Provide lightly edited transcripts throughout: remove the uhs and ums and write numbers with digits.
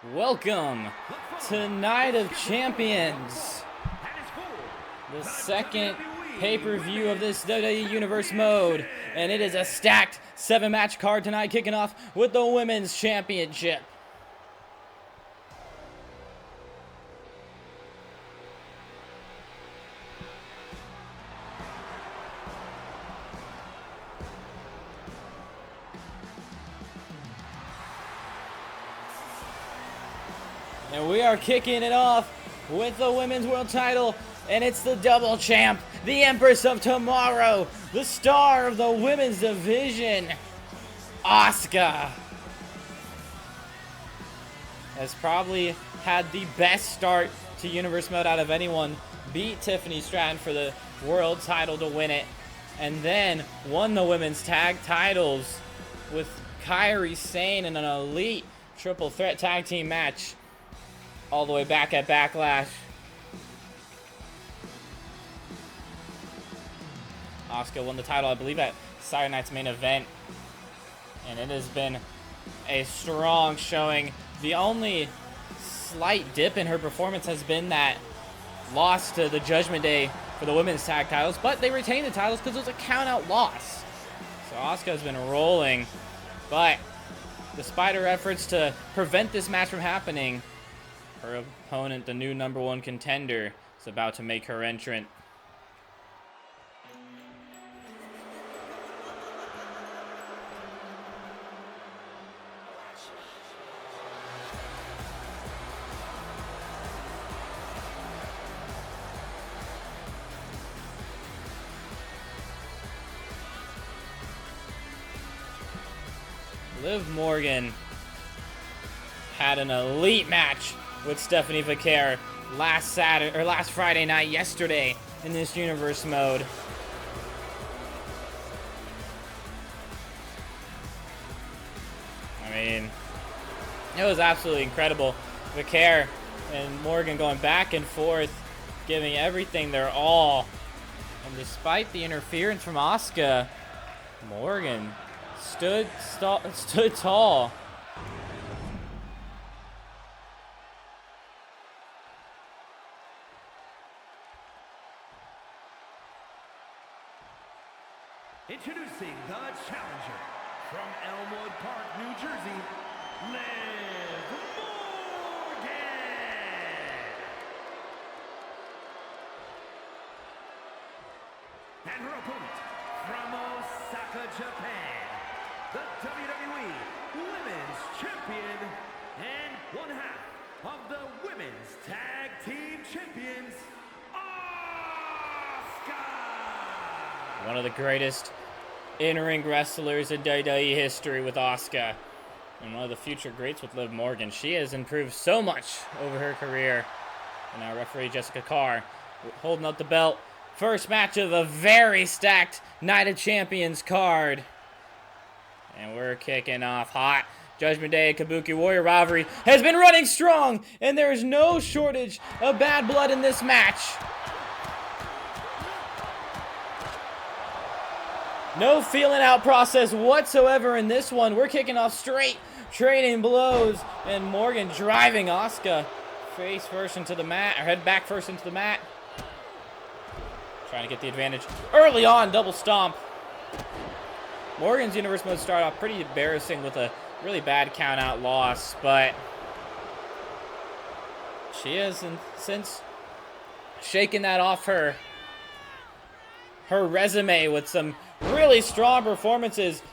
Welcome to Night of Champions, the second pay-per-view of this WWE Universe mode, and it is a stacked 7-match card tonight, kicking off with the Women's Championship. And we are kicking it off with the Women's World title, and it's the double champ, the Empress of Tomorrow, the star of the Women's Division, Asuka. Has probably had the best start to Universe Mode out of anyone, beat Tiffany Stratton for the World title to win it, and then won the Women's Tag titles with Kairi Sane in an elite triple threat tag team match all the way back at Backlash. Asuka won the title, I believe, at Saturday Night's main event, and it has been a strong showing. The only slight dip in her performance has been that loss to the Judgment Day for the women's tag titles, but they retained the titles because it was a count-out loss. So Asuka has been rolling, but despite her efforts to prevent this match from happening, her opponent, the new #1 contender, is about to make her entrance. Liv Morgan had an elite match with Stephanie Vaquer last Friday night, yesterday, in this Universe mode. I mean, it was absolutely incredible. Vaquer and Morgan going back and forth, giving everything their all. And despite the interference from Asuka, Morgan stood tall. Introducing the challenger from Elmwood Park, New Jersey, Liv Morgan. And her opponent from Osaka, Japan, the WWE Women's Champion and one half of the Women's Tag Team Champions, Asuka. One of the greatest in-ring wrestlers in WWE history with Asuka, and one of the future greats with Liv Morgan. She has improved so much over her career. And now referee Jessica Carr holding up the belt. First match of a very stacked Night of Champions card. And we're kicking off hot. Judgment Day Kabuki Warrior rivalry has been running strong, and there is no shortage of bad blood in this match. No feeling out process whatsoever in this one. We're kicking off straight, trading blows, and Morgan driving Asuka face first into the mat, or head back first into the mat. Trying to get the advantage early on, double stomp. Morgan's Universe mode started off pretty embarrassing with a really bad count-out loss, but she has since shaken that off her resume with some really strong performances.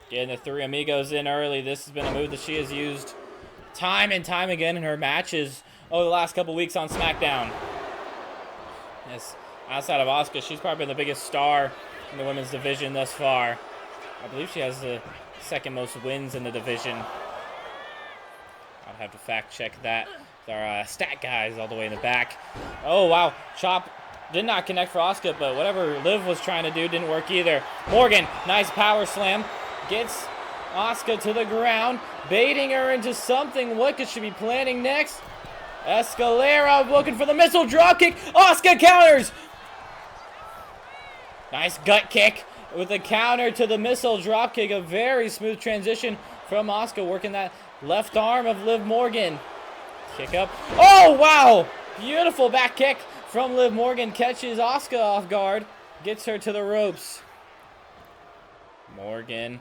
Getting the Three Amigos in early. This has been a move that she has used time and time again in her matches over the last couple weeks on SmackDown. Yes, outside of Asuka, she's probably been the biggest star in the women's division thus far. I believe she has the second most wins in the division. I'll have to fact check that. Our stat guys all the way in the back. Oh, wow. Chop did not connect for Asuka, but whatever Liv was trying to do didn't work either. Morgan, nice power slam. Gets Asuka to the ground, baiting her into something. What could she be planning next? Escalera looking for the missile dropkick. Asuka counters. Nice gut kick with a counter to the missile dropkick. A very smooth transition from Asuka, working that left arm of Liv Morgan. Kick up. Oh, wow! Beautiful back kick from Liv Morgan. Catches Asuka off guard. Gets her to the ropes. Morgan.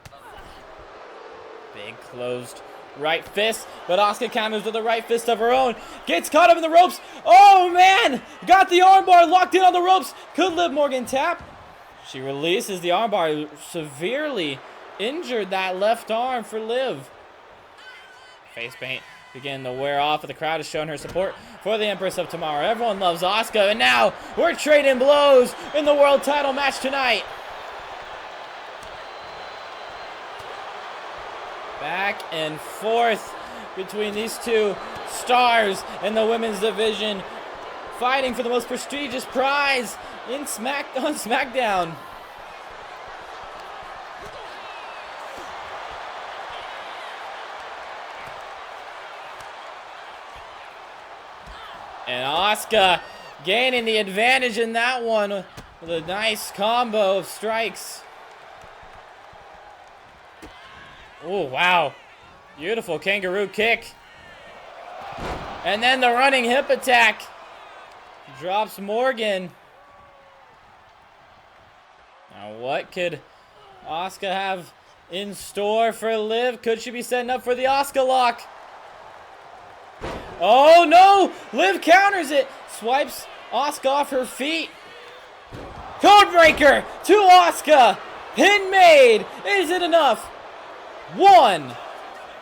Big closed right fist, but Asuka counters with a right fist of her own. Gets caught up in the ropes. Oh, man! Got the armbar locked in on the ropes. Could Liv Morgan tap? She releases the armbar. Severely injured that left arm for Liv. Face paint beginning to wear off, but the crowd is showing her support for the Empress of Tomorrow. Everyone loves Asuka, and now we're trading blows in the world title match tonight. Back and forth between these two stars in the women's division, fighting for the most prestigious prize on SmackDown. And Asuka gaining the advantage in that one with a nice combo of strikes. Oh, wow. Beautiful kangaroo kick. And then the running hip attack. Drops Morgan. Now what could Asuka have in store for Liv? Could she be setting up for the Asuka lock? Oh no! Liv counters it. Swipes Asuka off her feet. Codebreaker to Asuka. Pin made. Is it enough? 1,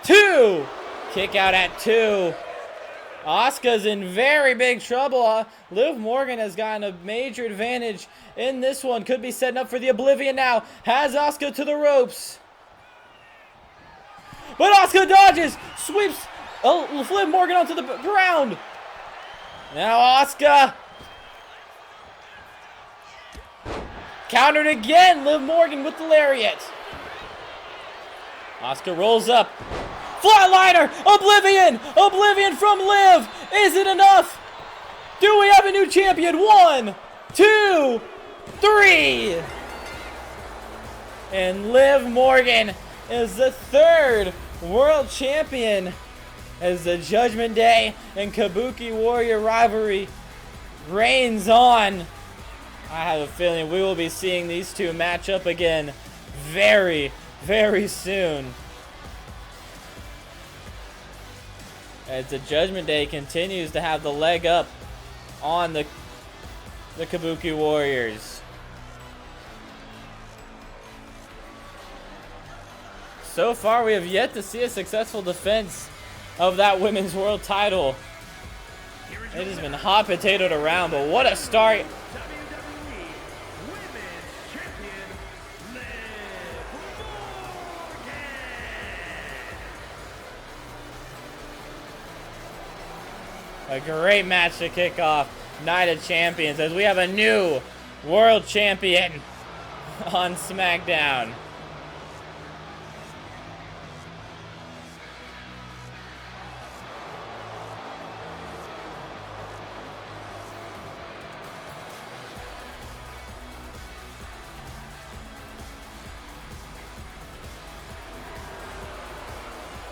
2. Kick out at 2. Asuka's in very big trouble. Liv Morgan has gotten a major advantage in this one. Could be setting up for the Oblivion now. Has Asuka to the ropes. But Asuka dodges. Sweeps Liv Morgan onto the ground. Now Asuka. Countered again. Liv Morgan with the lariat. Asuka rolls up. Flatliner! Oblivion! Oblivion from Liv! Is it enough? Do we have a new champion? 1, 2, 3! And Liv Morgan is the 3rd world champion as the Judgment Day and Kabuki Warrior rivalry reigns on. I have a feeling we will be seeing these two match up again very, very soon. As the Judgment Day continues to have the leg up on the Kabuki Warriors. So far, we have yet to see a successful defense of that women's world title. It has been hot potatoed around, but what a start. A great match to kick off Night of Champions as we have a new world champion on SmackDown.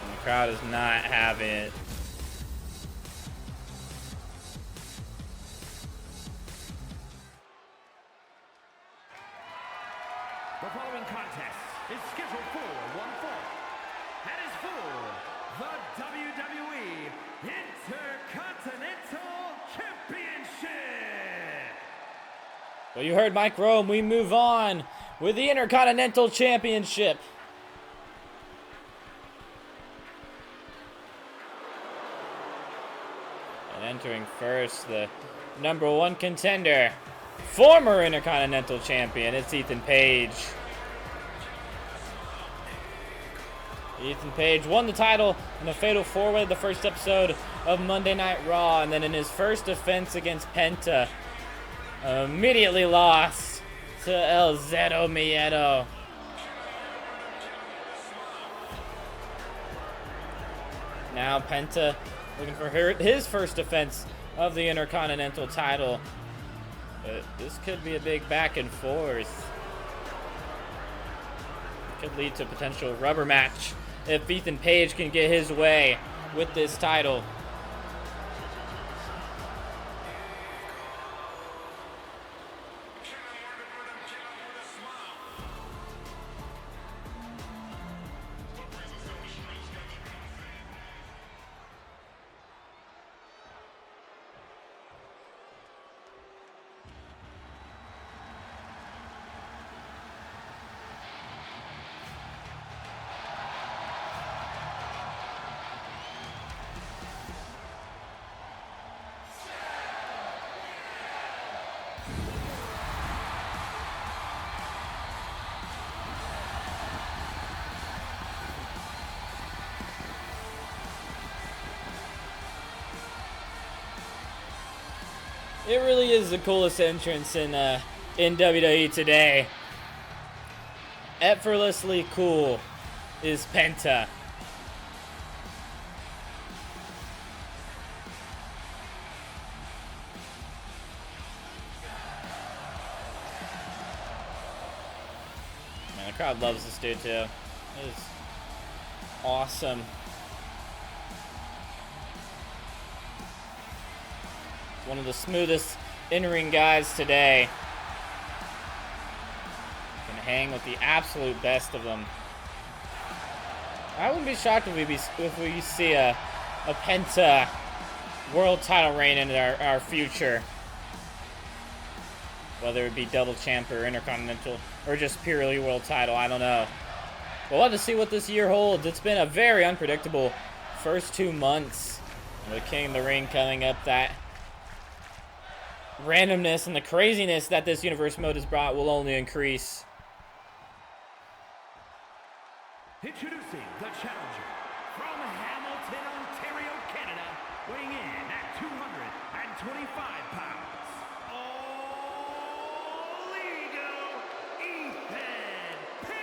And the crowd is not having it. The following contest is scheduled for one fall and is for the WWE Intercontinental Championship. Well, you heard Mike Rome. We move on with the Intercontinental Championship. And entering first, the #1 contender. Former Intercontinental Champion, it's Ethan Page. Ethan Page won the title in a Fatal 4-Way the first episode of Monday Night Raw, and then in his first defense against Penta, immediately lost to El Zero Miedo. Now Penta looking for his first defense of the Intercontinental title. But this could be a big back and forth. Could lead to a potential rubber match if Ethan Page can get his way with this title. It really is the coolest entrance in WWE today. Effortlessly cool is Penta. Man, the crowd loves this dude too. It is awesome. One of the smoothest in-ring guys today. Can hang with the absolute best of them. I wouldn't be shocked if we see a Penta world title reign in our future. Whether it be double champ or intercontinental or just purely world title, I don't know. But we'll have to see what this year holds. It's been a very unpredictable first 2 months. With King of the Ring coming up, that randomness and the craziness that this universe mode has brought will only increase. Introducing the challenger from Hamilton, Ontario, Canada, weighing in at 225 pounds, All Ego, Ethan Page.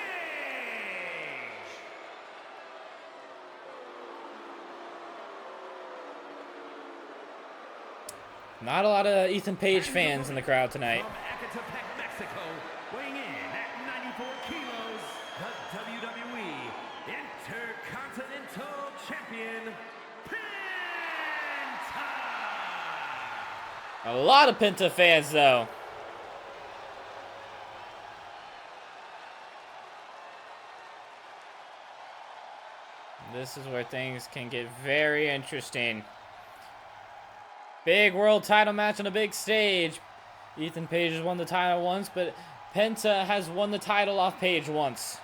Not a lot of Ethan Page fans in the crowd tonight. From Ecatepec, Mexico, weighing in at 94 kilos, the WWE Intercontinental Champion, Penta! A lot of Penta fans, though. This is where things can get very interesting. Big world title match on a big stage. Ethan Page has won the title once, but Penta has won the title off Page once.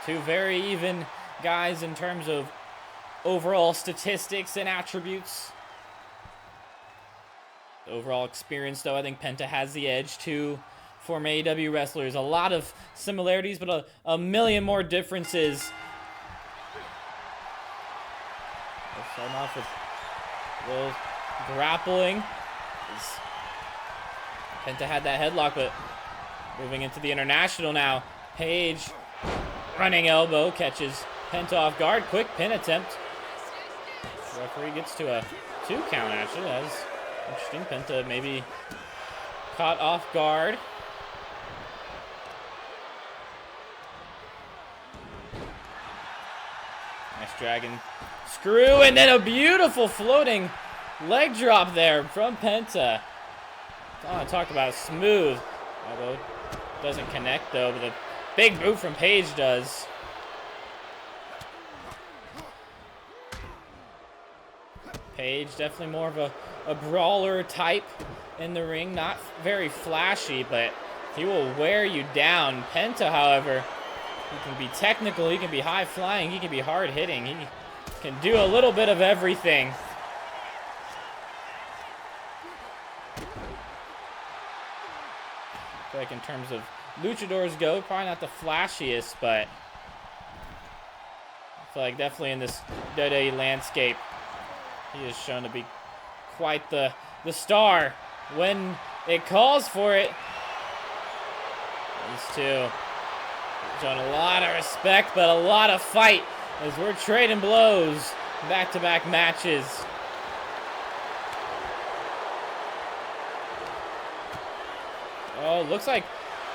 Two very even guys in terms of overall statistics and attributes. Overall experience, though, I think Penta has the edge to former AEW wrestlers. A lot of similarities, but a million more differences. We're starting off with a little grappling. Penta had that headlock, but moving into the international now. Page, running elbow, catches Penta off guard. Quick pin attempt. The referee gets to a 2 count, actually. That was interesting. Penta maybe caught off guard. Nice dragon screw, and then a beautiful floating leg drop there from Penta. Oh, I talked about smooth. Elbow doesn't connect though, but the big boot from Page does. Page definitely more of a brawler type in the ring. Not very flashy, but he will wear you down. Penta, however, he can be technical, he can be high flying, he can be hard hitting. He can do a little bit of everything. I feel like in terms of luchadors go, probably not the flashiest, but I feel like definitely in this WWE landscape, he is shown to be quite the star when it calls for it. These two showing a lot of respect, but a lot of fight as we're trading blows. Back-to-back matches. Oh, looks like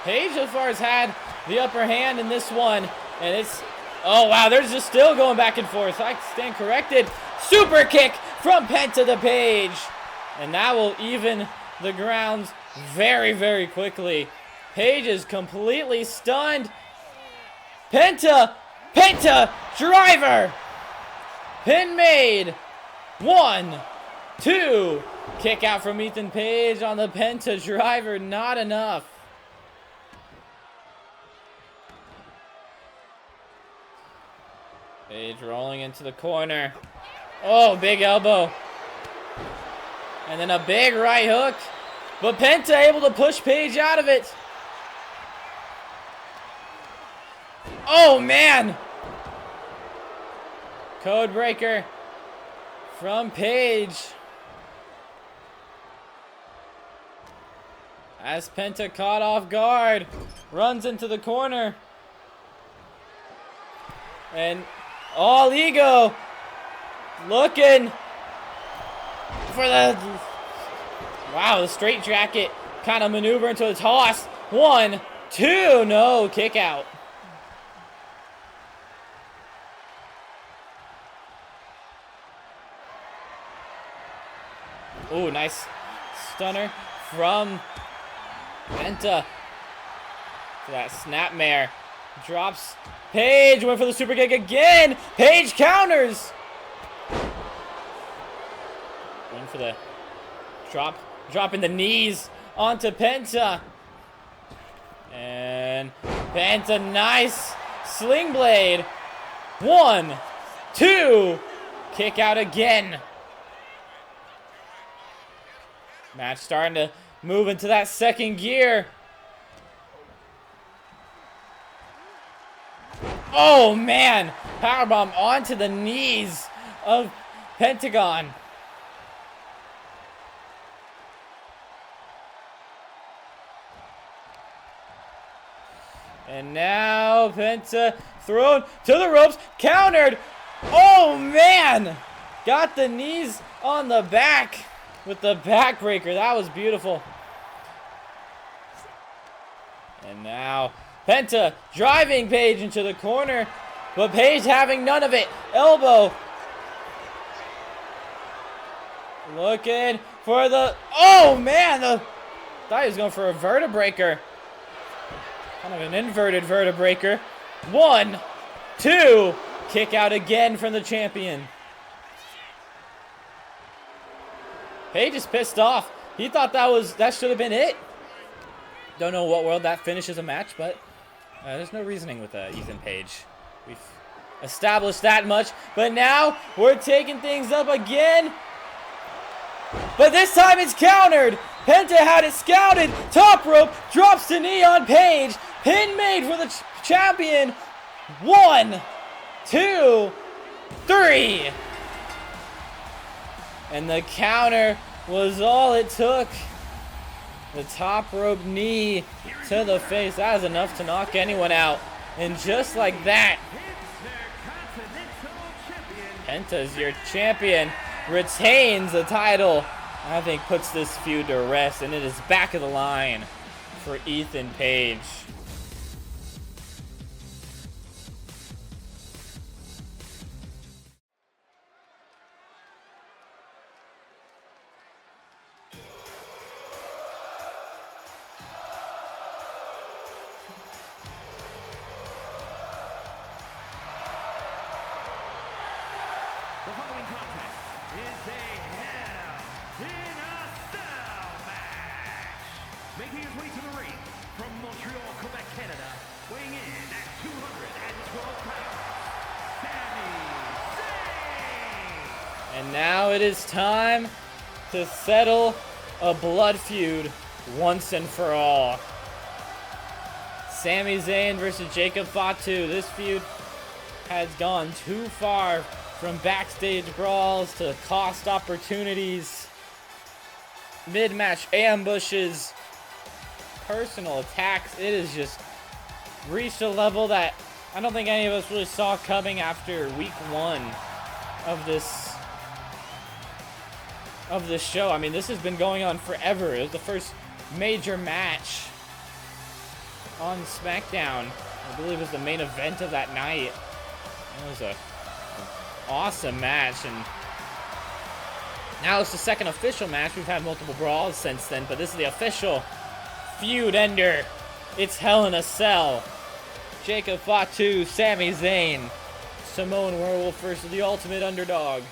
Page so far has had the upper hand in this one. And it's, oh wow, they're just still going back and forth. I stand corrected. Super kick from Penta to Paige. And that will even the grounds very, very quickly. Paige is completely stunned. Penta driver. Pin made. 1, 2. Kick out from Ethan Page on the Penta driver. Not enough. Page rolling into the corner. Oh, big elbow. And then a big right hook. But Penta able to push Page out of it. Oh, man. Code breaker from Page. As Penta caught off guard, runs into the corner. And all ego looking for the, wow, the straight jacket kind of maneuver into a toss. 1, 2, no, kick out. Ooh, nice stunner from Penta. For that snapmare. Drops Paige, went for the super kick again. Paige counters. Went for the dropping the knees onto Penta. And Penta, nice sling blade. 1, 2, kick out again. Match starting to move into that second gear. Oh, man. Powerbomb onto the knees of Pentagon. And now Penta thrown to the ropes. Countered. Oh, man. Got the knees on the back with the backbreaker. That was beautiful. And now Penta driving Paige into the corner, but Paige having none of it. Elbow. Looking for the, oh man, thought he was going for a vertebreaker. Kind of an inverted vertebreaker. 1, 2, kick out again from the champion. Paige is pissed off. He thought that should have been it. Don't know what world that finishes a match, but there's no reasoning with Ethan Page. We've established that much, but now we're taking things up again. But this time it's countered. Penta had it scouted. Top rope, drops the knee on Page. Pin made for the champion. 1, 2, 3. And the counter was all it took. The top rope knee to the face. That is enough to knock anyone out. And just like that, Penta's your champion, retains the title. I think puts this feud to rest, and it is back of the line for Ethan Page. The following contest is a Hell in a Cell match. Making his way to the ring from Montreal, Quebec, Canada, weighing in at 212 pounds, Sami Zayn. And now it is time to settle a blood feud once and for all. Sami Zayn versus Jacob Fatu. This feud has gone too far, from backstage brawls to cost opportunities, mid-match ambushes, personal attacks. It has just reached a level that I don't think any of us really saw coming after week 1 of this show. I mean, this has been going on forever. It was the first major match on SmackDown. I believe it was the main event of that night. It was an awesome match, and now it's the second official match. We've had multiple brawls since then, but this is the official feud ender. It's Hell in a Cell. Jacob Fatu, Sami Zayn, Samoan Werewolf versus the Ultimate Underdog.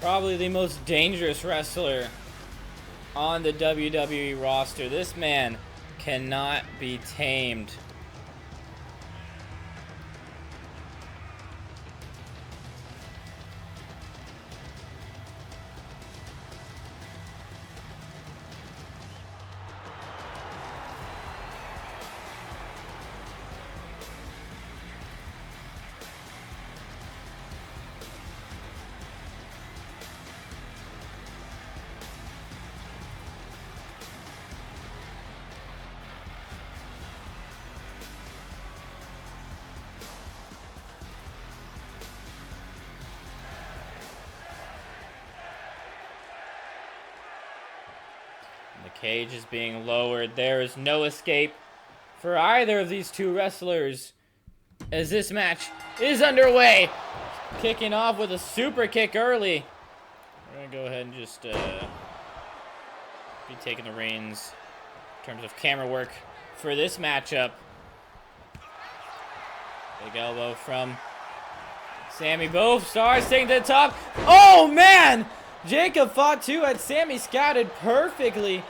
Probably the most dangerous wrestler on the WWE roster. This man cannot be tamed. The cage is being lowered. There is no escape for either of these two wrestlers as this match is underway. Kicking off with a super kick early. We're going to go ahead and just be taking the reins in terms of camera work for this matchup. Big elbow from Sami. Both stars taking to the top. Oh, man! Jacob Fatu had Sami scouted perfectly.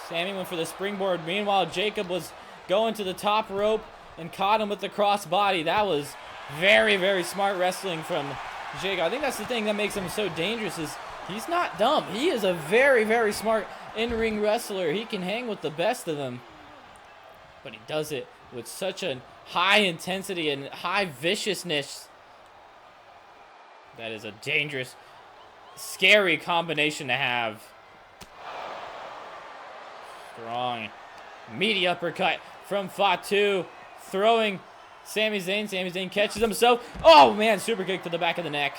Sami went for the springboard. Meanwhile, Jacob was going to the top rope and caught him with the crossbody. That was very, very smart wrestling from Jacob. I think that's the thing that makes him so dangerous is he's not dumb. He is a very, very smart in-ring wrestler. He can hang with the best of them. But he does it with such a high intensity and high viciousness. That is a dangerous, scary combination to have. Strong, meaty uppercut from Fatu, throwing Sami Zayn. Sami Zayn catches himself. Oh man, super kick to the back of the neck.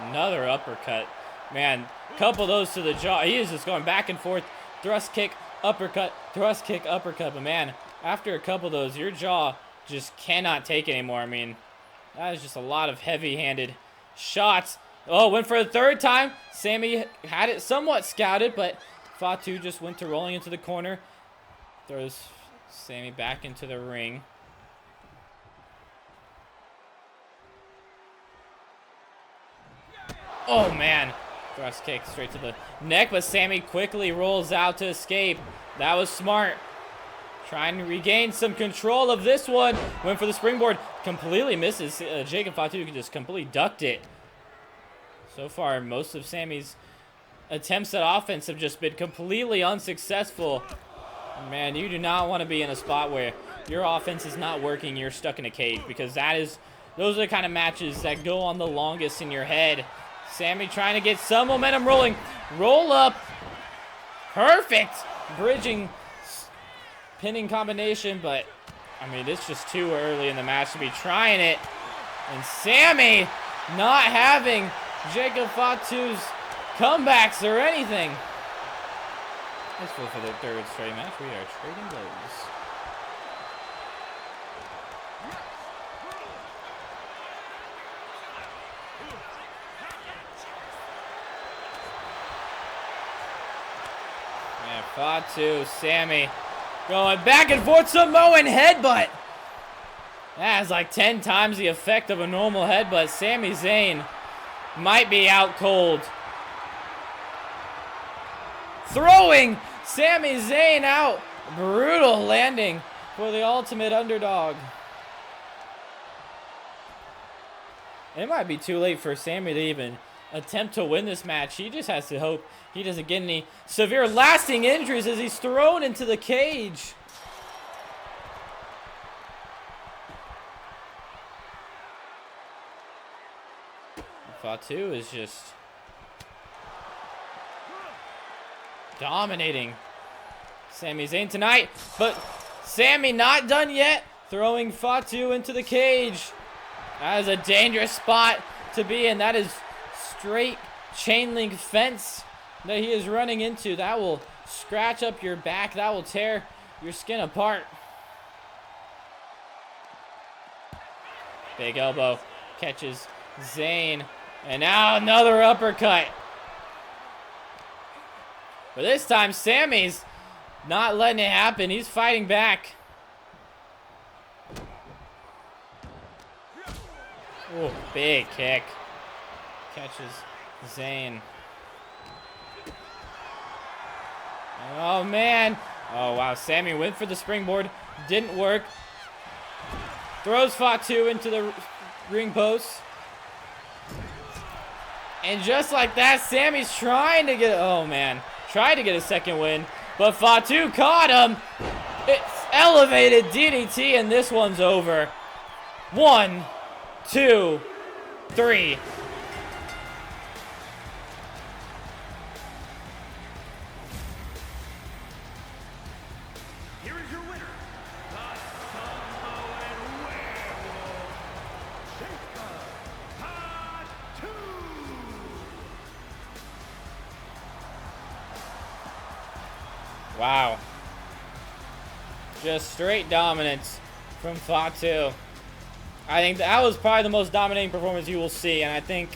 Another uppercut. Man, couple those to the jaw. He is just going back and forth. Thrust kick, uppercut, thrust kick, uppercut. But man, after a couple of those, your jaw just cannot take it anymore. I mean, that is just a lot of heavy-handed shots. Oh, went for the third time. Sami had it somewhat scouted, but Fatu just went to rolling into the corner. Throws Sami back into the ring. Oh, man. Thrust kick straight to the neck, but Sami quickly rolls out to escape. That was smart. Trying to regain some control of this one. Went for the springboard. Completely misses. Jacob Fatu just completely ducked it. So far, most of Sami's attempts at offense have just been completely unsuccessful. Man, you do not want to be in a spot where your offense is not working, you're stuck in a cage, because those are the kind of matches that go on the longest in your head. Sami trying to get some momentum rolling. Roll up. Perfect. Bridging, pinning combination, but I mean, it's just too early in the match to be trying it. And Sami not having Jacob Fatu's comebacks or anything. Let's go for the third straight match. We are trading blows. Man, Fatu, Sami going back and forth. Samoan headbutt. That is like 10 times the effect of a normal headbutt. Sami Zayn might be out cold. Throwing Sami Zayn out. Brutal landing for the ultimate underdog. It might be too late for Sami to even attempt to win this match. He just has to hope he doesn't get any severe lasting injuries as he's thrown into the cage. Fatu is just dominating Sami Zayn tonight, but Sami not done yet, throwing Fatu into the cage. That is a dangerous spot to be in. That is straight chain link fence that he is running into. That will scratch up your back. That will tear your skin apart. Big elbow catches Zayn. And now another uppercut. But this time, Sami's not letting it happen. He's fighting back. Oh, big kick. Catches Zayn. Oh, man. Oh, wow. Sami went for the springboard. Didn't work. Throws Fatu into the ring post. And just like that, Sami's trying to get, oh man, tried to get a second win, but Fatu caught him. It's elevated DDT, and this one's over. 1, 2, 3. Here is your winner, the Samoan Werewolf, Fatu. Wow. Just straight dominance from Fatu. I think that was probably the most dominating performance you will see, and I think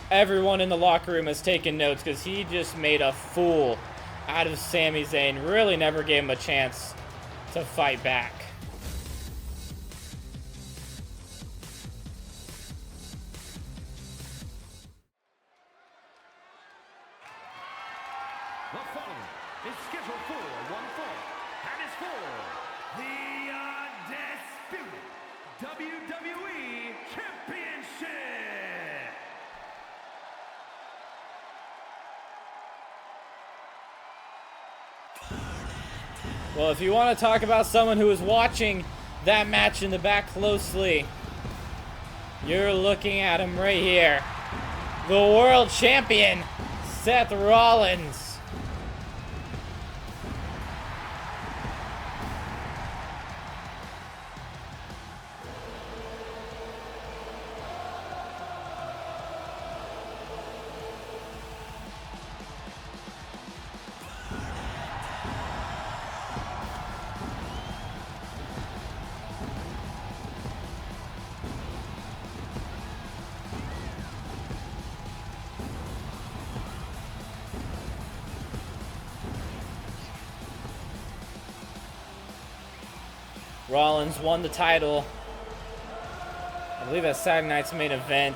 everyone in the locker room has taken notes because he just made a fool out of Sami Zayn. Really never gave him a chance to fight back. The following is scheduled for one fall, and is for the undisputed WWE Championship. Well, if you want to talk about someone who is watching that match in the back closely, you're looking at him right here. The world champion, Seth Rollins. Rollins won the title, I believe, at Saturday night's main event.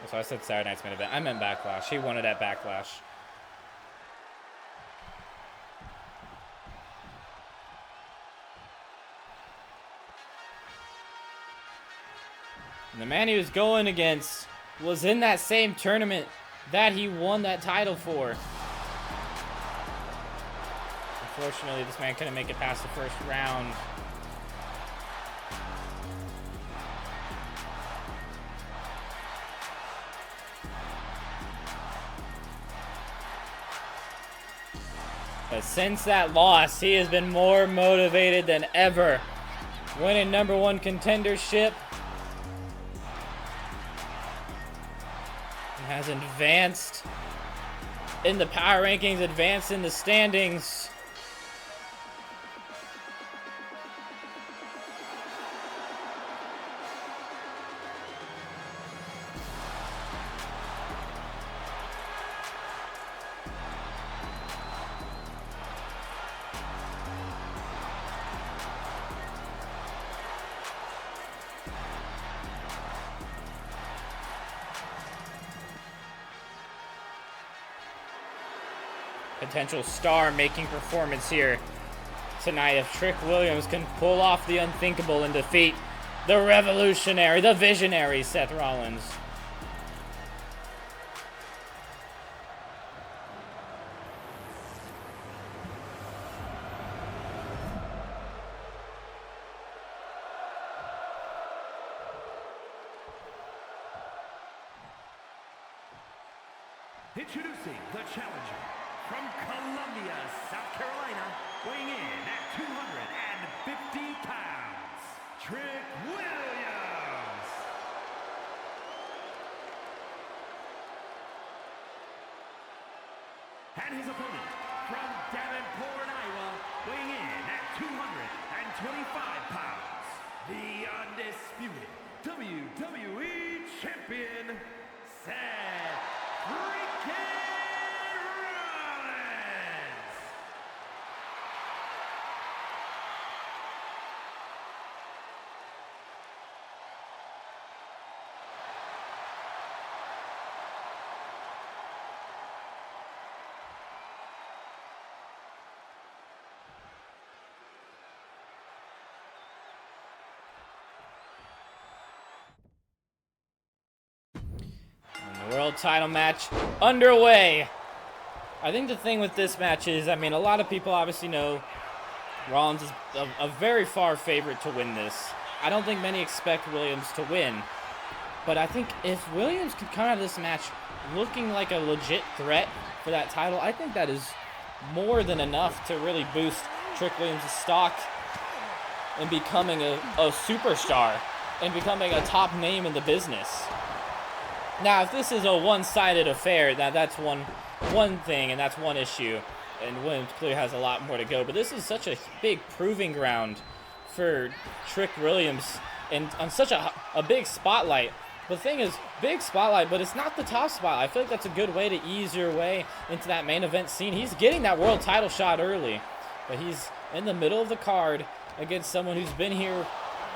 So I said Saturday night's main event. I meant Backlash. He won it at Backlash. And the man he was going against was in that same tournament that he won that title for. Unfortunately, this man couldn't make it past the first round. But since that loss, he has been more motivated than ever. Winning #1 contendership. He has advanced in the power rankings, advanced in the standings. Potential star-making performance here tonight if Trick Williams can pull off the unthinkable and defeat the revolutionary, the visionary Seth Rollins. Introducing the challenger from Columbia, South Carolina, weighing in at 250 pounds, Trick Williams. And his opponent from Davenport, Iowa, weighing in at 225 pounds, the undisputed WWE Champion, Seth freaking Rollins! World title match underway. I think the thing with this match is, I mean, a lot of people obviously know Rollins is a very far favorite to win this. I don't think many expect Williams to win. But I think if Williams could come out of this match looking like a legit threat for that title, I think that is more than enough to really boost Trick Williams' stock in becoming a superstar and becoming a top name in the business. Now, if this is a one-sided affair, that's one thing, and that's one issue, and Williams clearly has a lot more to go. But this is such a big proving ground for Trick Williams, and on such a big spotlight. The thing is, big spotlight, but it's not the top spotlight. I feel like that's a good way to ease your way into that main event scene. He's getting that world title shot early, but he's in the middle of the card against someone who's been here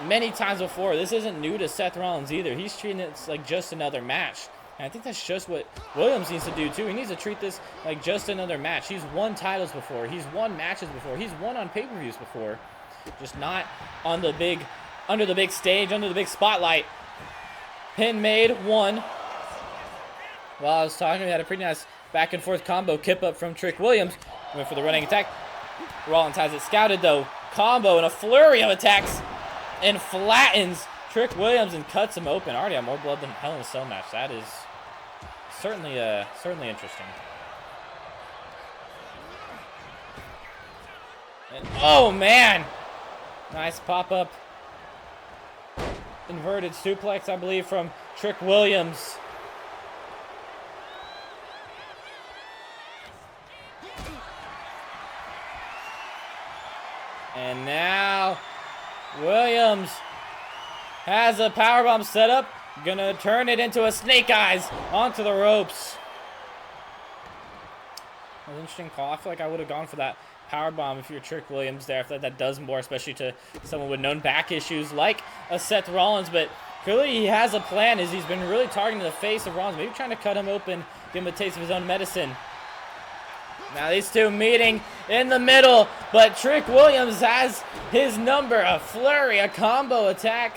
many times before. This isn't new to Seth Rollins either. He's treating it like just another match. And I think that's just what Williams needs to do too. He needs to treat this like just another match. He's won titles before. He's won matches before. He's won on pay-per-views before. Just not on the big, under the big stage, under the big spotlight. Pin made, one. While I was talking, we had a pretty nice back and forth combo kip up from Trick Williams. Went for the running attack. Rollins has it scouted though. Combo and a flurry of attacks. And flattens Trick Williams and cuts him open. Already have more blood than Hell in a Cell match. That is certainly interesting. And, oh man, nice pop up, inverted suplex, I believe, from Trick Williams. And now Williams has a powerbomb set up. Gonna turn it into a snake eyes onto the ropes. That was an interesting call. I feel like I would have gone for that powerbomb if you're Trick Williams there. I feel like that does more, especially to someone with known back issues like a Seth Rollins. But clearly he has a plan, as he's been really targeting the face of Rollins, maybe trying to cut him open, give him a taste of his own medicine. Now these two meeting in the middle, but Trick Williams has his number. A flurry, a combo attack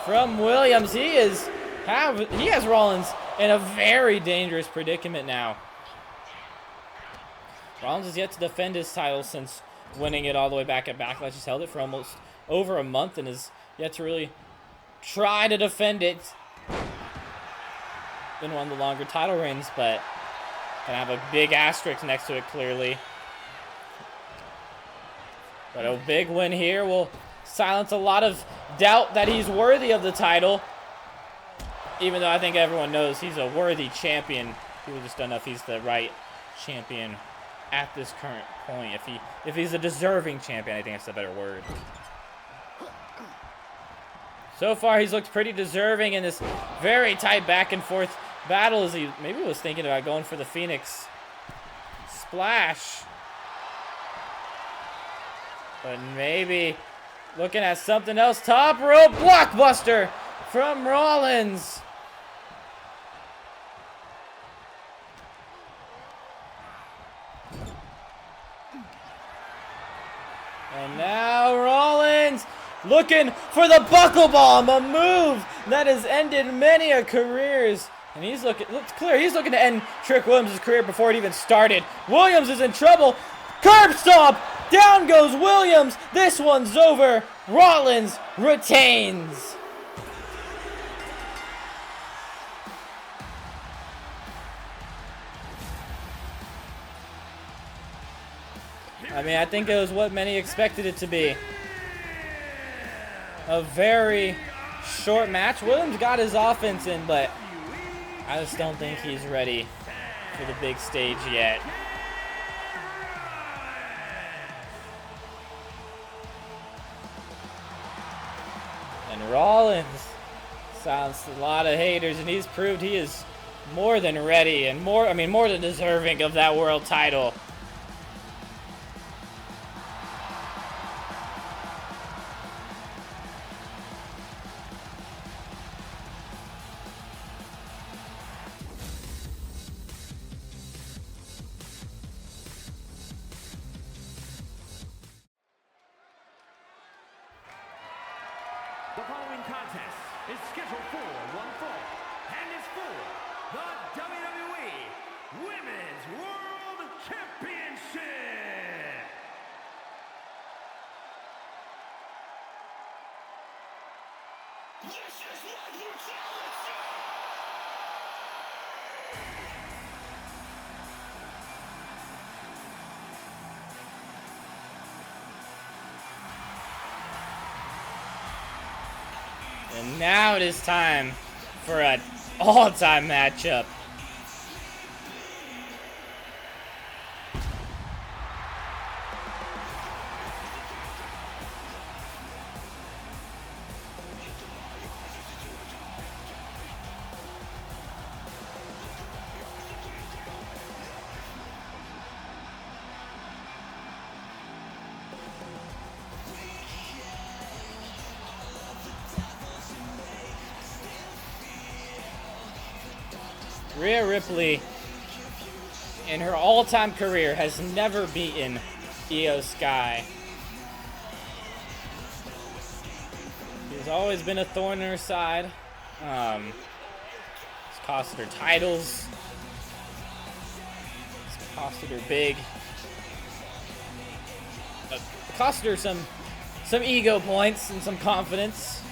from Williams. He has Rollins in a very dangerous predicament now. Rollins has yet to defend his title since winning it all the way back at Backlash. He's held it for almost over a month and has yet to really try to defend it. Been one of the longer title reigns, but gonna have a big asterisk next to it, clearly. But a big win here will silence a lot of doubt that he's worthy of the title. Even though I think everyone knows he's a worthy champion. People just don't know if he's the right champion at this current point. If he's a deserving champion, I think that's a better word. So far, he's looked pretty deserving in this very tight back and forth battle, as he maybe was thinking about going for the Phoenix Splash. But maybe looking at something else. Top rope blockbuster from Rollins. And now Rollins looking for the buckle bomb, a move that has ended many a careers. And looks clear, he's looking to end Trick Williams' career before it even started. Williams is in trouble. Curb stomp! Down goes Williams. This one's over. Rollins retains. I mean, I think it was what many expected it to be. A very short match. Williams got his offense in, but I just don't think he's ready for the big stage yet. And Rollins silenced a lot of haters, and he's proved he is more than ready and more than deserving of that world title. The following contest is scheduled for one fall and is for the WWE Women's World Championship. This is what you challenge. And now it is time for an all-time matchup. Rhea Ripley, in her all-time career, has never beaten Iyo Sky. She's always been a thorn in her side. It's costed her titles. It's costed her big. It costed her some ego points and some confidence.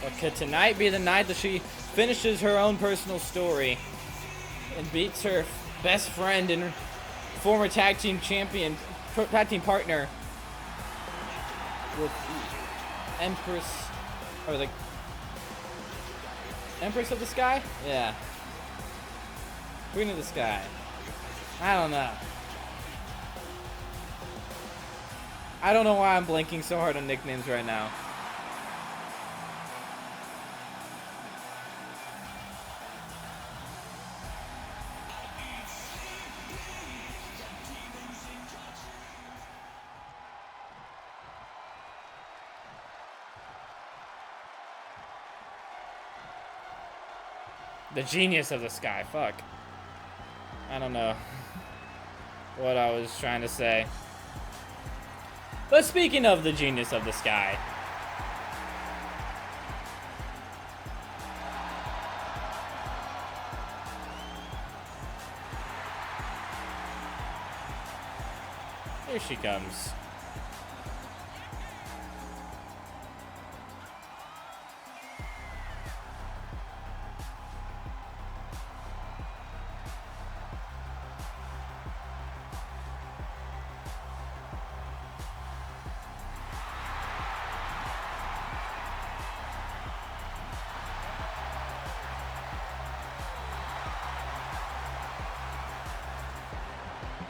But could tonight be the night that she finishes her own personal story and beats her best friend and former tag team champion, tag team partner with Empress, or the Empress of the Sky? Yeah. Queen of the Sky. I don't know. I don't know why I'm blanking so hard on nicknames right now. The genius of the Sky. Fuck. I don't know what I was trying to say. But speaking of the genius of the Sky, here she comes.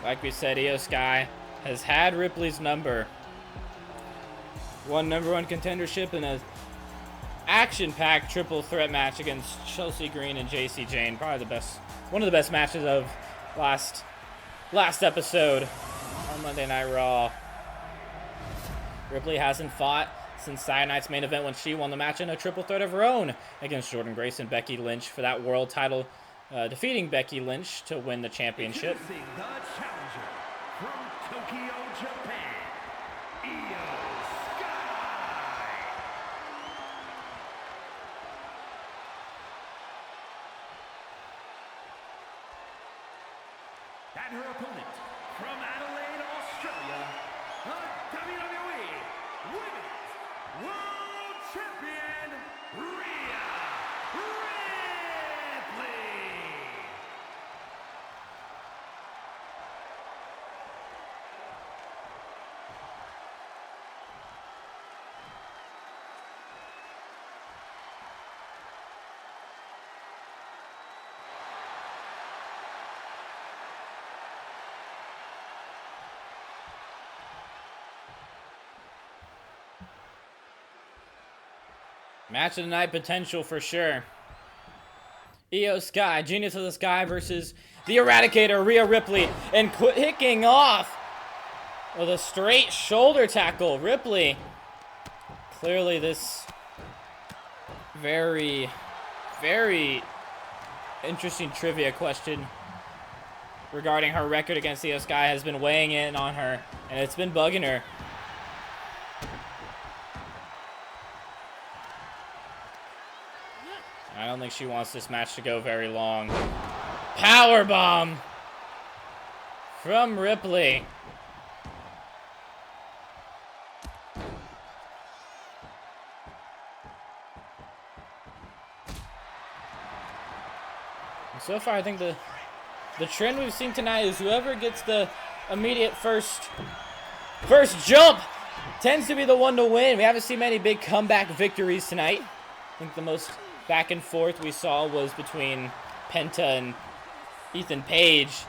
Like we said, Iyo Sky has had Ripley's number. Won #1 contendership in a action-packed triple threat match against Chelsea Green and JC Jane. Probably the best, one of the best matches of last episode on Monday Night Raw. Ripley hasn't fought since Saturday night's main event when she won the match in a triple threat of her own against Jordan Grace and Becky Lynch for that world title, defeating Becky Lynch to win the championship. Introducing the challenger from Tokyo, Japan, Iyo Sky. And her opponent from Adelaide, Australia, the WWE Women's World Champion, Rhea Ripley. Match of the night potential for sure. Iyo Sky, Genius of the Sky versus the Eradicator, Rhea Ripley, and kicking off with a straight shoulder tackle. Ripley, clearly this very, very interesting trivia question regarding her record against Iyo Sky has been weighing in on her, and it's been bugging her. I don't think she wants this match to go very long. Powerbomb from Ripley. And so far, I think the trend we've seen tonight is whoever gets the immediate first jump tends to be the one to win. We haven't seen many big comeback victories tonight. I think the most back and forth we saw was between Penta and Ethan Page.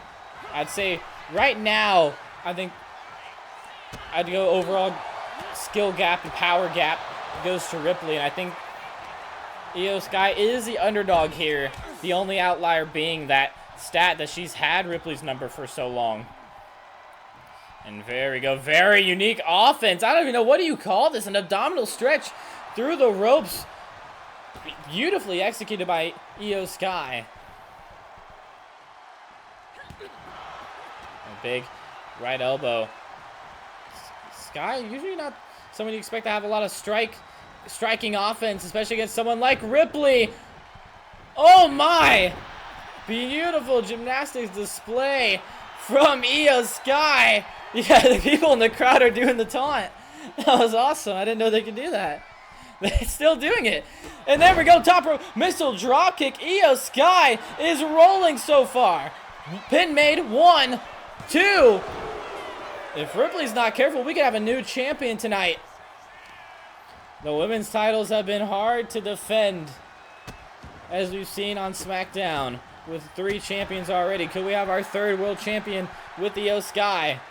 I'd say right now, I think I'd go overall skill gap and power gap goes to Ripley, and I think Iyo Sky is the underdog here. The only outlier being that stat that she's had Ripley's number for so long. And there we go, very unique offense. I don't even know, what do you call this? An abdominal stretch through the ropes. Beautifully executed by Iyo Sky. A big right elbow. Sky, usually not someone you expect to have a lot of striking offense, especially against someone like Ripley. Oh my! Beautiful gymnastics display from Iyo Sky. Yeah, the people in the crowd are doing the taunt. That was awesome. I didn't know they could do that. They're still doing it. And there we go, top rope missile drop kick. Iyo Sky is rolling so far. Pin made, 1, 2. If Ripley's not careful, we could have a new champion tonight. The women's titles have been hard to defend, as we've seen on SmackDown, with 3 champions already. Could we have our 3rd world champion with Iyo Sky?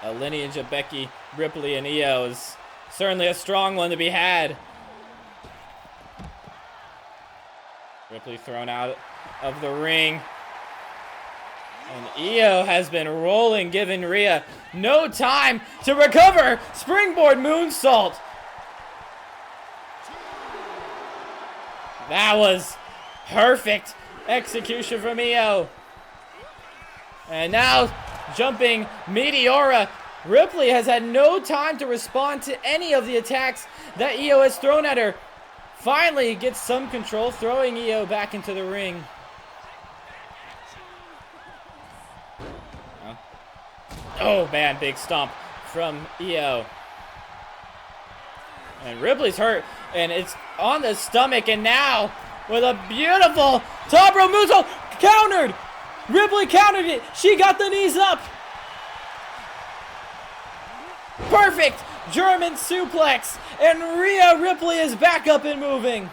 A lineage of Becky, Ripley, and Iyo is certainly a strong one to be had. Ripley thrown out of the ring. And Iyo has been rolling, giving Rhea no time to recover. Springboard moonsault. That was perfect execution from Iyo. And now jumping Meteora. Ripley has had no time to respond to any of the attacks that Iyo has thrown at her. Finally gets some control, throwing Iyo back into the ring. Oh man, big stomp from Iyo. And Ripley's hurt, and it's on the stomach, and now with a beautiful top rope moonsault, countered. Ripley countered it. She got the knees up. Perfect German suplex, and Rhea Ripley is back up and moving.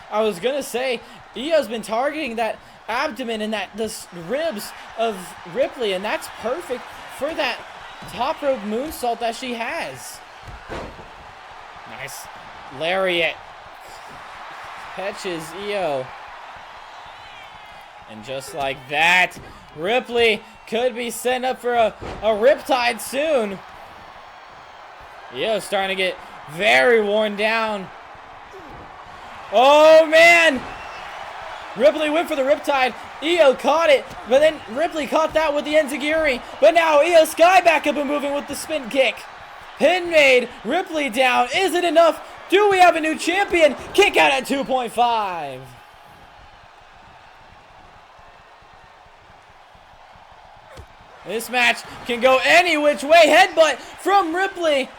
I was gonna say, Iyo's been targeting that abdomen and the ribs of Ripley, and that's perfect for that top rope moonsault that she has. Nice lariat. Catches Iyo. And just like that, Ripley could be setting up for a riptide soon. Iyo starting to get very worn down. Oh, man! Ripley went for the riptide. Iyo caught it, but then Ripley caught that with the enziguri. But now Iyo Sky back up and moving with the spin kick. Pin made. Ripley down. Is it enough? Do we have a new champion? Kick out at 2.5. This match can go any which way. Headbutt from Ripley.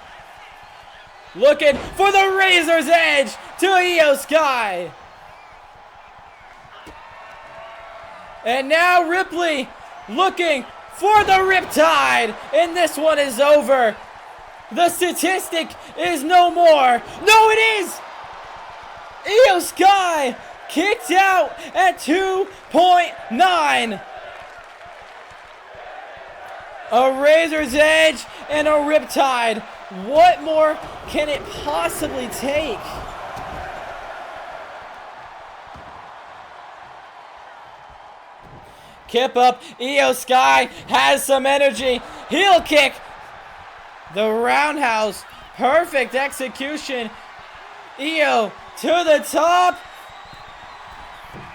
Looking for the razor's edge to Iyo Sky. And now Ripley looking for the riptide. And this one is over. The statistic is no more. No, it is. Iyo Sky kicked out at 2.9. A razor's edge and a riptide. What more can it possibly take? Kip up. Iyo Sky has some energy. Heel kick. The roundhouse. Perfect execution. Iyo to the top.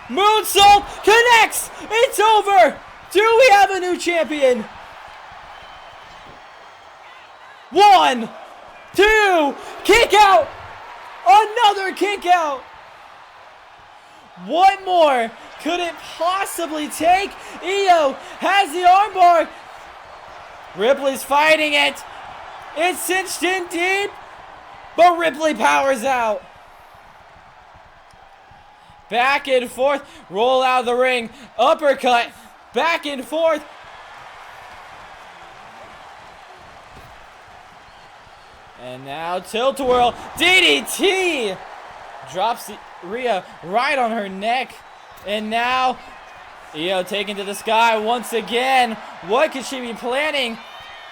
Moonsault connects. It's over. Do we have a new champion? 1, 2, kick out. Another kick out. What more could it possibly take? Iyo has the armbar. Ripley's fighting it. It's cinched in deep, but Ripley powers out. Back and forth. Roll out of the ring. Uppercut. Back and forth. And now tilt-a-whirl. DDT. Drops Rhea right on her neck. And now Iyo taken to the sky once again. What could she be planning?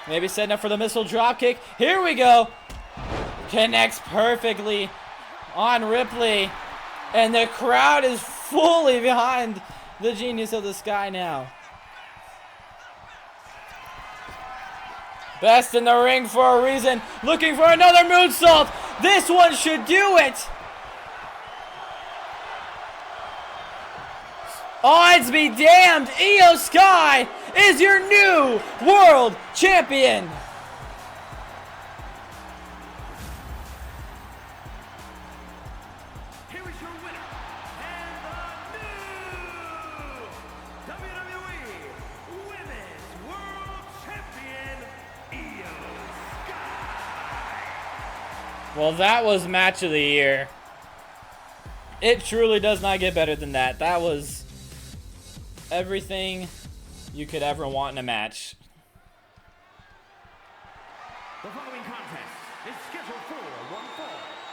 Maybe setting up for the missile dropkick. Here we go. Connects perfectly on Ripley. And the crowd is fully behind the genius of the sky now. Best in the ring for a reason. Looking for another moonsault. This one should do it. Odds be damned. Iyo Sky is your new world champion. Here is your winner and the new WWE Women's World Champion, Iyo Sky. Well, that was match of the year. It truly does not get better than that. That was everything you could ever want in a match. The following contest is scheduled for one fall.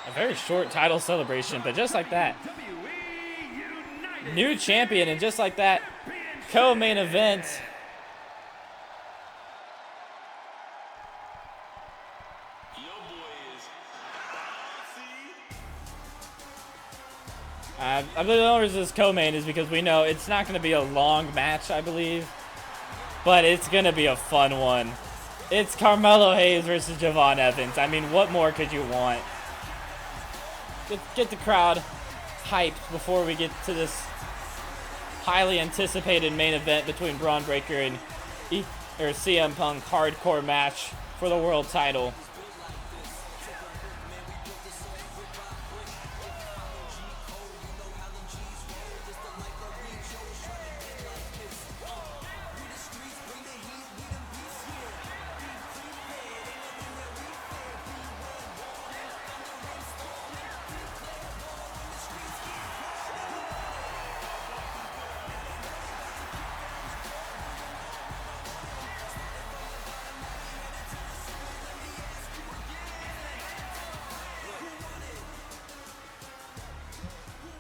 A very short title celebration, but just like that. WWE United New champion, and just like that, co-main event. I believe the only reason this co-main is because we know it's not going to be a long match, I believe. But it's going to be a fun one. It's Carmelo Hayes versus Jevon Evans. I mean, what more could you want? Get the crowd hyped before we get to this highly anticipated main event between Bron Breakker and CM Punk hardcore match for the world title.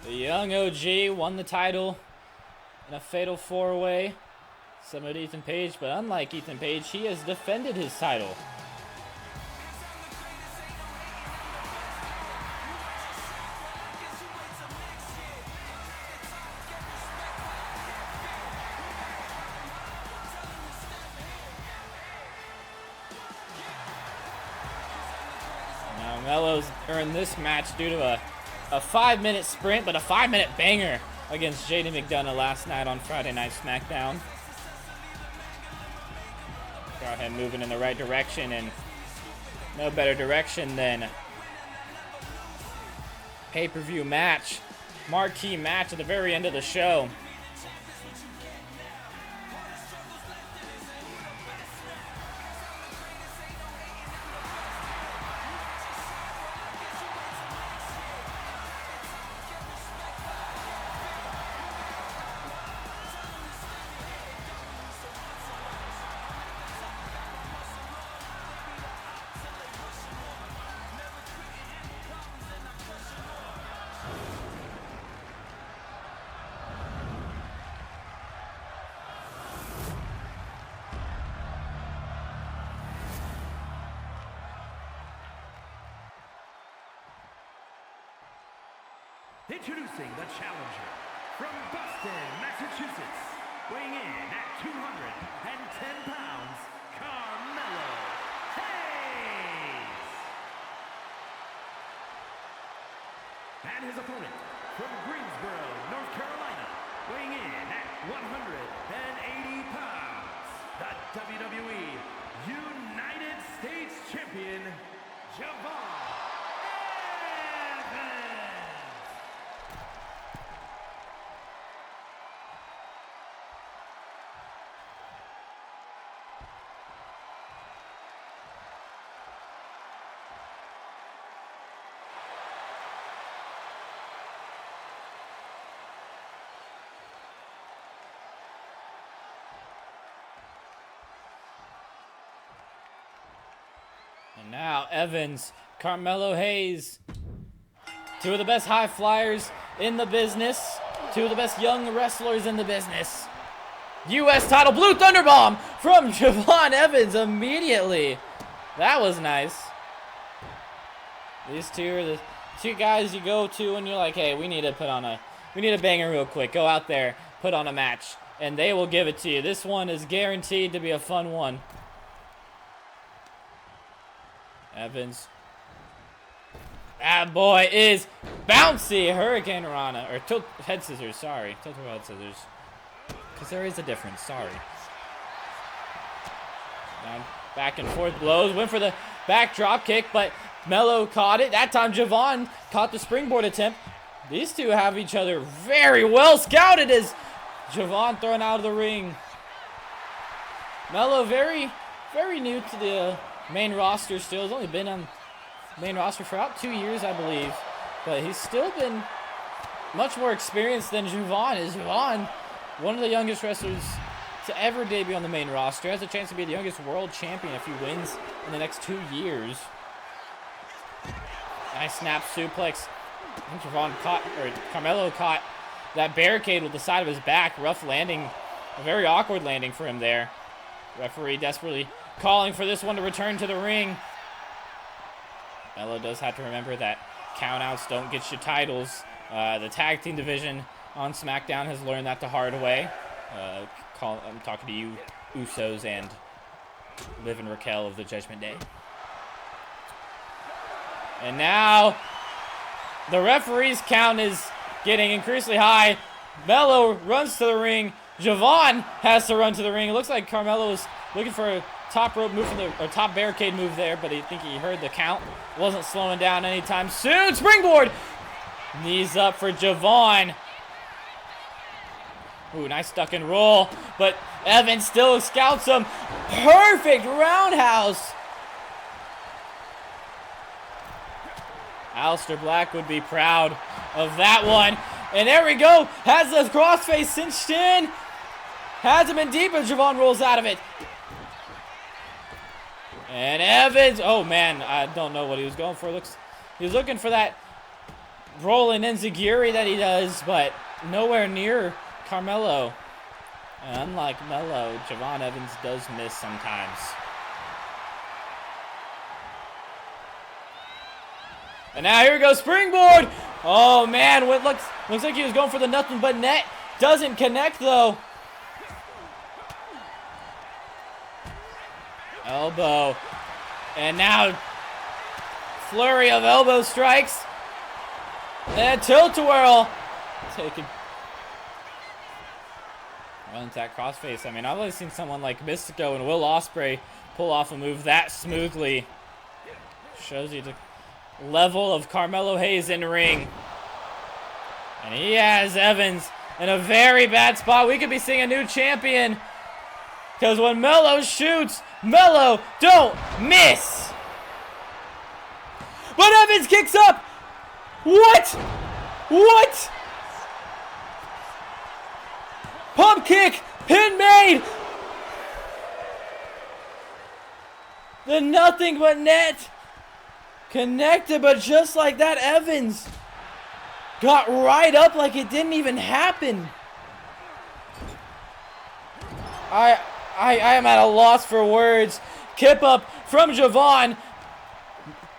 The young OG won the title in a fatal 4-way. Similar to Ethan Page, but unlike Ethan Page, he has defended his title. Now Melo's earned this match due to a 5-minute sprint, but a 5-minute banger against JD McDonough last night on Friday Night SmackDown. Got him moving in the right direction, and no better direction than pay-per-view match, marquee match at the very end of the show. Introducing the challenger from Boston, Massachusetts, weighing in at 210 pounds, Carmelo Hayes. And his opponent from Greensboro, North Carolina, weighing in at 180 pounds, the WWE United States Champion, Jevon. And now Evans, Carmelo Hayes, two of the best high flyers in the business, two of the best young wrestlers in the business. U.S. title, Blue Thunder Bomb from Jevon Evans immediately. That was nice. These two are the two guys you go to when you're like, hey, we need a banger real quick. Go out there, put on a match, and they will give it to you. This one is guaranteed to be a fun one. Evans. That boy is bouncy. Hurricane Rana. Or tilt head scissors, sorry. Tilt head scissors. Because there is a difference, sorry. Down, back and forth blows. Went for the back drop kick, but Melo caught it. That time Jevon caught the springboard attempt. These two have each other very well scouted as Jevon thrown out of the ring. Melo very, very new to the main roster still. He's only been on main roster for about 2 years, I believe. But he's still been much more experienced than Jevon is. Jevon, one of the youngest wrestlers to ever debut on the main roster, has a chance to be the youngest world champion if he wins in the next 2 years. Nice snap suplex. I think Carmelo caught that barricade with the side of his back. Rough landing, a very awkward landing for him there. Referee desperately calling for this one to return to the ring. Melo does have to remember that countouts don't get you titles. The tag team division on SmackDown has learned that the hard way. I'm talking to you, Usos and Liv and Raquel of the Judgment Day. And now the referee's count is getting increasingly high. Melo runs to the ring. Jevon has to run to the ring. It looks like Carmelo is looking for a top rope move or top barricade move there, but I think he heard the count. Wasn't slowing down anytime soon. Springboard! Knees up for Jevon. Ooh, nice duck and roll, but Evans still scouts him. Perfect roundhouse. Aleister Black would be proud of that one. And there we go. Has the crossface cinched in. Has him in deep as Jevon rolls out of it. And Evans, oh man, I don't know what he was going for. He was looking for that rolling enziguri that he does, but nowhere near Carmelo. And unlike Melo, Jevon Evans does miss sometimes. And now here goes springboard. Oh man, what looks like he was going for the nothing but net. Doesn't connect though. Elbow. And now flurry of elbow strikes. And tilt-a-whirl. Taken. Runs that crossface. I mean, I've only seen someone like Mystico and Will Ospreay pull off a move that smoothly. Shows you the level of Carmelo Hayes in ring. And he has Evans in a very bad spot. We could be seeing a new champion. Because when Melo shoots, Melo don't miss. But Evans kicks up. What? What? Pump kick. Pin made. The nothing but net. Connected, but just like that, Evans got right up like it didn't even happen. I am at a loss for words. Kip up from Jevon.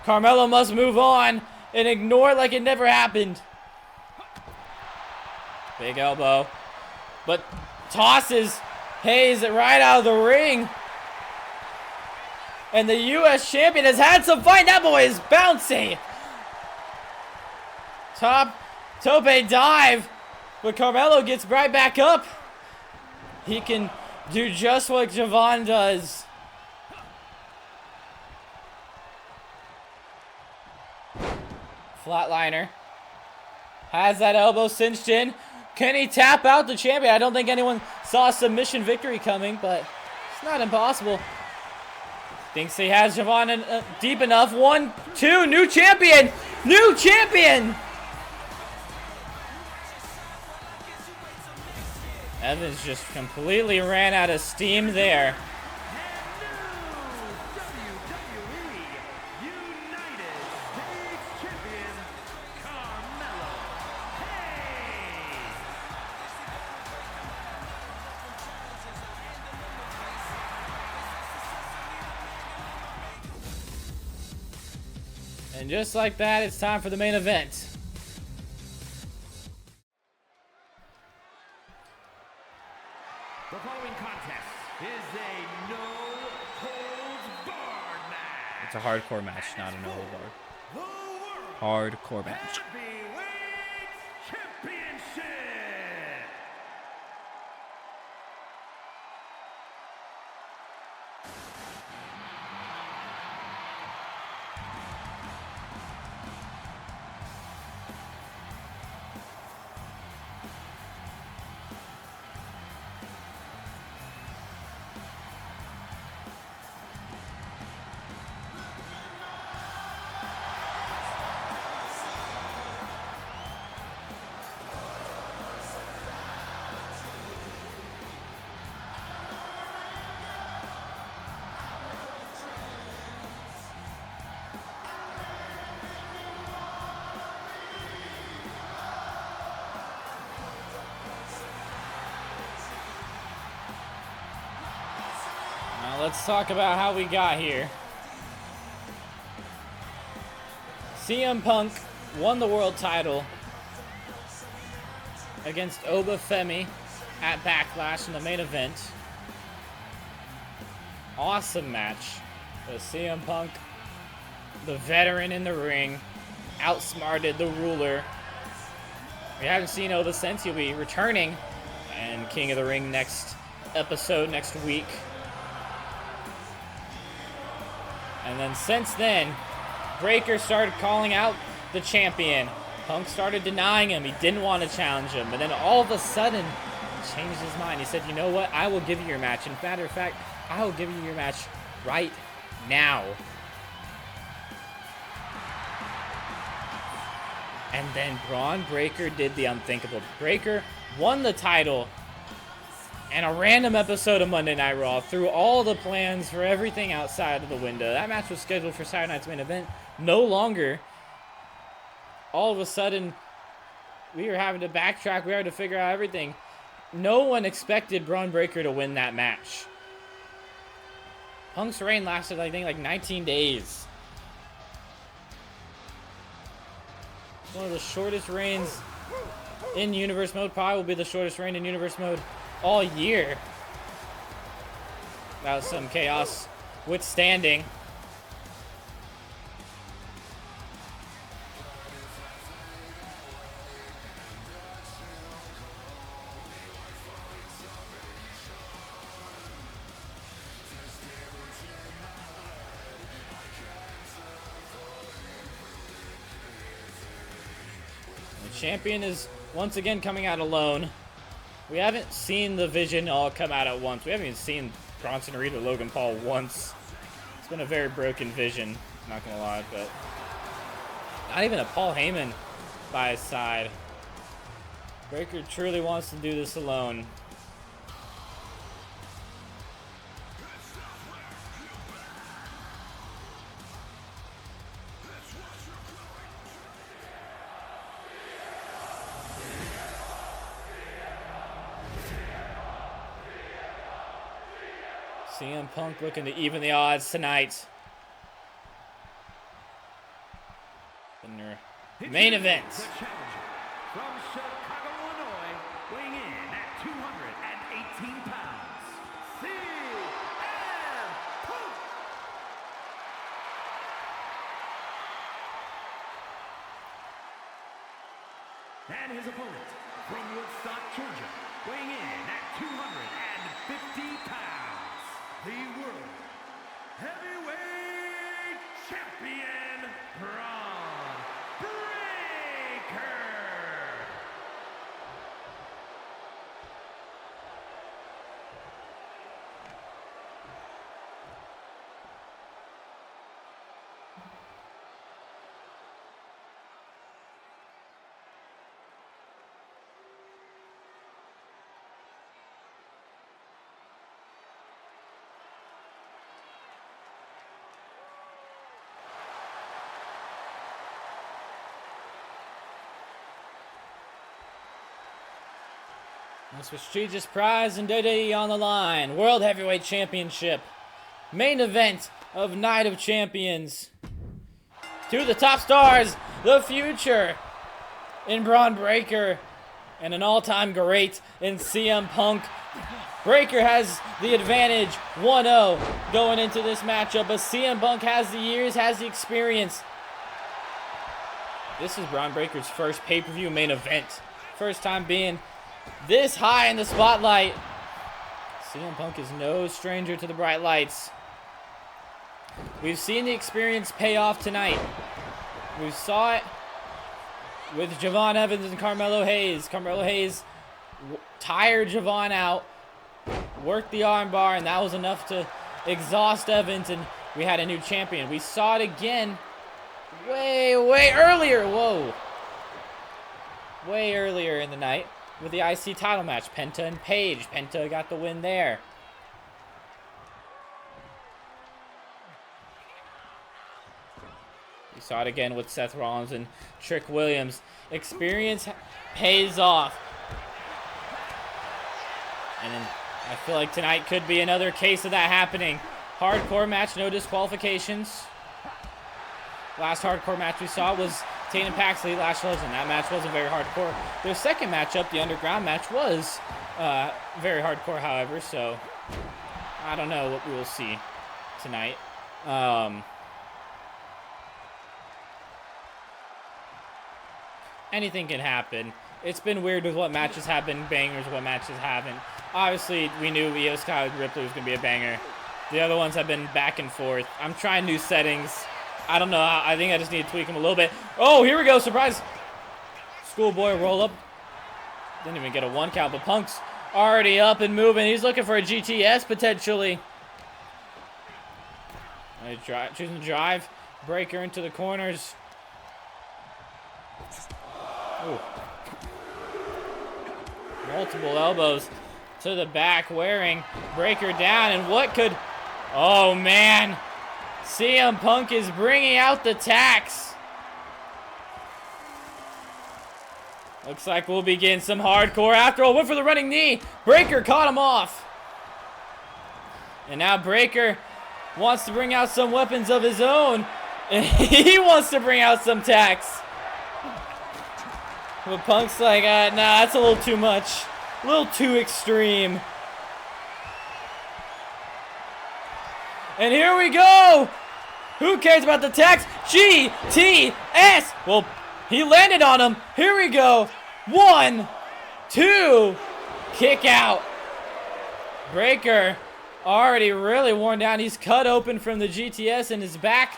Carmelo must move on and ignore it like it never happened. Big elbow. But tosses Hayes right out of the ring. And the U.S. champion has had some fight. That boy is bouncy. Tope dive. But Carmelo gets right back up. He can do just what Jevon does. Flatliner. Has that elbow cinched in. Can he tap out the champion? I don't think anyone saw a submission victory coming, but it's not impossible. Thinks he has Jevon deep enough. 1, 2, new champion! New champion! Evans just completely ran out of steam there. And just like that, it's time for the main event. The following contest is a no-holds-barred match. It's a hardcore match, not a no-hold-barred. Hardcore match. Heavyweight Championship. Now let's talk about how we got here. CM Punk won the world title against Oba Femi at Backlash in the main event. Awesome match. With CM Punk, the veteran in the ring, outsmarted the ruler. We haven't seen Oba since. He'll be returning and King of the Ring next episode, next week. And then since then, Breakker started calling out the champion. Punk started denying him. He didn't want to challenge him. But then all of a sudden, he changed his mind. He said, you know what? I will give you your match. In matter of fact, I will give you your match right now. And then Bron Breakker did the unthinkable. Breakker won the title in a random episode of Monday Night Raw, threw all the plans for everything outside of the window. That match was scheduled for Saturday night's main event. No longer. All of a sudden, we were having to backtrack. We had to figure out everything. no one expected Bron Breakker to win that match. Punk's reign lasted, I think, like 19 days. One of the shortest reigns in Universe Mode. Probably will be the shortest reign in Universe Mode all year. That was some chaos withstanding. Champion is once again coming out alone. We haven't seen the Vision all come out at once. We haven't even seen Bronson Reed or Logan Paul once. It's been a very broken Vision, not gonna lie, but not even a Paul Heyman by his side. Breakker truly wants to do this alone. CM Punk looking to even the odds tonight. In your main event. From Chicago, Illinois, weighing in at 218 pounds, CM Punk. And his opponent from Woodstock, Georgia, weighing in at 250 pounds, the World Heavyweight Champion, Bron Breakker. This prestigious prize and WWE on the line. World Heavyweight Championship. Main event of Night of Champions. Two of the top stars, the future in Bron Breakker and an all-time great in CM Punk. Breakker has the advantage, 1-0 going into this matchup, but CM Punk has the years, has the experience. This is Bron Breakker's first pay-per-view main event. First time being this high in the spotlight. CM Punk is no stranger to the bright lights. We've seen the experience pay off tonight. We saw it with Jevon Evans and Carmelo Hayes. Carmelo Hayes tired Jevon out, worked the armbar, and that was enough to exhaust Evans, and we had a new champion. We saw it again way earlier. Whoa. Way earlier in the night with the IC title match, Penta and Paige. Penta got the win there. We saw it again with Seth Rollins and Trick Williams. Experience pays off. And then I feel like tonight could be another case of that happening. Hardcore match, no disqualifications. Last hardcore match we saw was Tatum Paxley, Lash Legend. That match wasn't very hardcore. Their second matchup, the Underground match, was very hardcore, however, so I don't know what we will see tonight. Anything can happen. It's been weird with what matches have been bangers, what matches haven't. Obviously, we knew Iyo Sky with Ripley was going to be a banger. The other ones have been back and forth. I'm trying new settings. I don't know. I think I just need to tweak them a little bit. Oh, here we go. Surprise. Schoolboy roll up. Didn't even get a one count, but Punk's already up and moving. He's looking for a GTS potentially. Choosing to drive. Breakker into the corners. Ooh. Multiple elbows to the back, wearing Breakker down. And what could... Oh, man. CM Punk is bringing out the tax. Looks like we'll be getting some hardcore after all. Went for the running knee. Breaker caught him off. And now Breaker wants to bring out some weapons of his own. And he wants to bring out some tacks. But Punk's like, nah, that's a little too much. A little too extreme. And here we go. Who cares about the tacks? GTS. Well, he landed on him. Here we go. 1, 2, kick out. Breaker already really worn down. He's cut open from the GTS and his back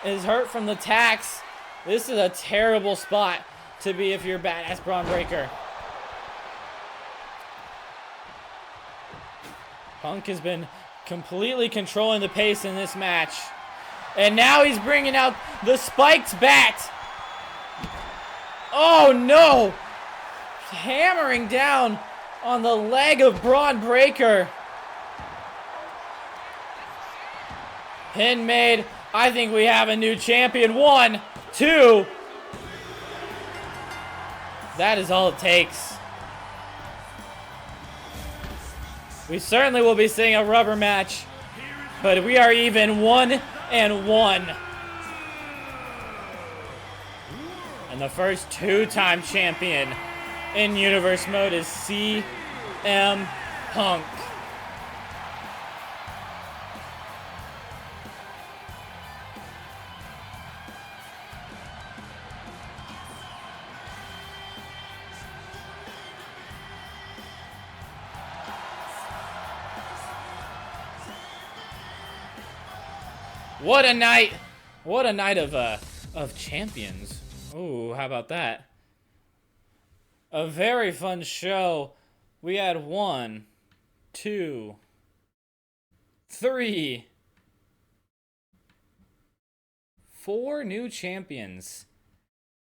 is hurt from the tacks. This is a terrible spot to be if you're badass Bron Breaker. Punk has been completely controlling the pace in this match. And now he's bringing out the spiked bat. Oh no! Hammering down on the leg of Bron Breaker. Pin made. I think we have a new champion. 1, 2. That is all it takes. We certainly will be seeing a rubber match, but we are even 1-1. And the first 2-time champion in Universe Mode is CM Punk. What a night! What a night of champions. Ooh, how about that? A very fun show. We had 1, 2, 3, 4 new champions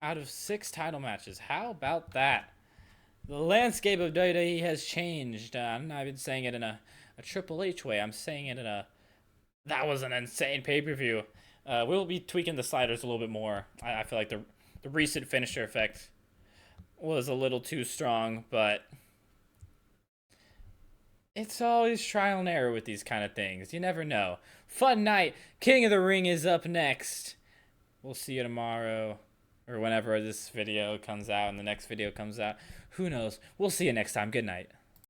out of 6 title matches. How about that? The landscape of WWE has changed. I'm not even saying it in a Triple H way. I'm saying it in a, that was an insane pay-per-view. We'll be tweaking the sliders a little bit more. I feel like the recent finisher effect was a little too strong, but it's always trial and error with these kind of things. You never know. Fun night. King of the Ring is up next. We'll see you tomorrow or whenever this video comes out and the next video comes out. Who knows? We'll see you next time. Good night.